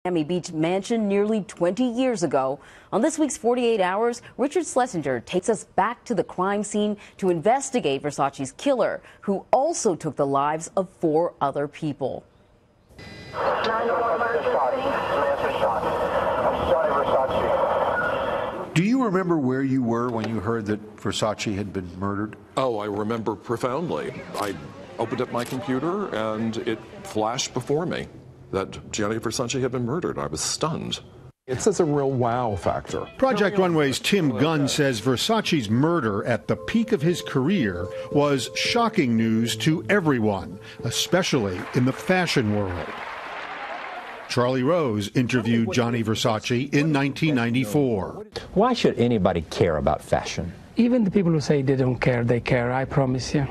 Miami Beach mansion nearly 20 years ago. On this week's 48 Hours, Richard Schlesinger takes us back to the crime scene to investigate Versace's killer, who also took the lives of 4 other people. Do you remember where you were when you heard that Versace had been murdered? Oh, I remember profoundly. I opened up my computer and it flashed before me that Gianni Versace had been murdered. I was stunned. It's a real wow factor. Project Runway's Tim Gunn says Versace's murder at the peak of his career was shocking news to everyone, especially in the fashion world. Charlie Rose interviewed Gianni Versace in 1994. Why should anybody care about fashion? Even the people who say they don't care, they care, I promise you.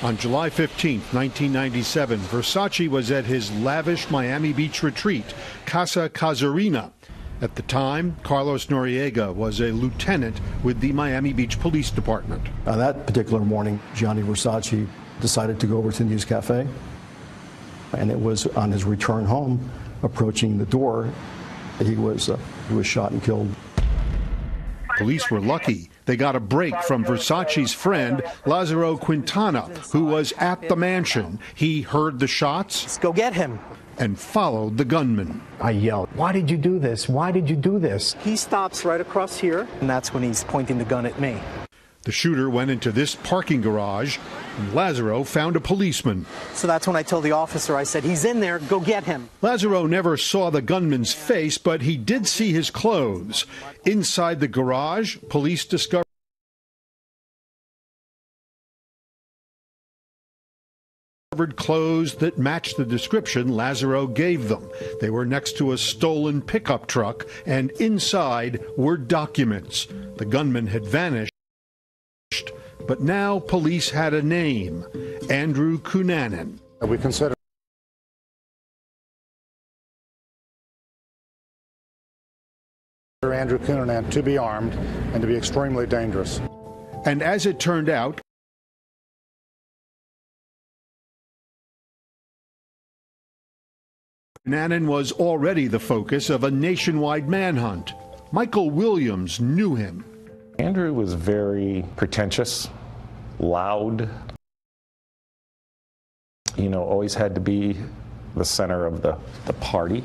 On July 15, 1997, Versace was at his lavish Miami Beach retreat, Casa Casuarina. At the time, Carlos Noriega was a lieutenant with the Miami Beach Police Department. That particular morning, Gianni Versace decided to go over to the News Cafe, and it was on his return home, approaching the door, he was shot and killed. Police were lucky. They got a break from Versace's friend, Lazaro Quintana, who was at the mansion. He heard the shots. Let's go get him. And followed the gunman. I yelled, "Why did you do this? Why did you do this?" He stops right across here, and that's when he's pointing the gun at me. The shooter went into this parking garage, and Lazaro found a policeman. So that's when I told the officer, I said, he's in there, go get him. Lazaro never saw the gunman's face, but he did see his clothes. Inside the garage, police discovered clothes that matched the description Lazaro gave them. They were next to a stolen pickup truck, and inside were documents. The gunman had vanished. But now police had a name, Andrew Cunanan. We consider Andrew Cunanan to be armed and to be extremely dangerous. And as it turned out, Cunanan was already the focus of a nationwide manhunt. Michael Williams knew him. Andrew was very pretentious, loud, always had to be the center of the party.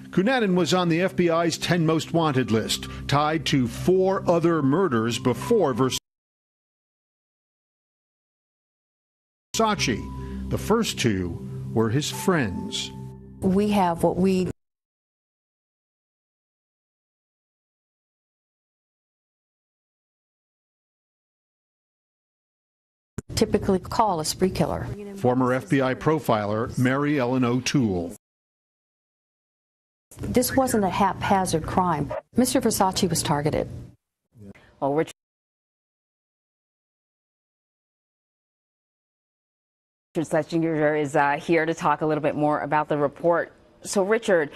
Cunanan was on the FBI's 10 most wanted list, tied to 4 other murders before Versace. The first 2 were his friends. We have what we typically call a spree killer. Former FBI profiler Mary Ellen O'Toole. This wasn't a haphazard crime. Mr. Versace was targeted. Well, Richard Schlesinger is here to talk a little bit more about the report. So, Richard,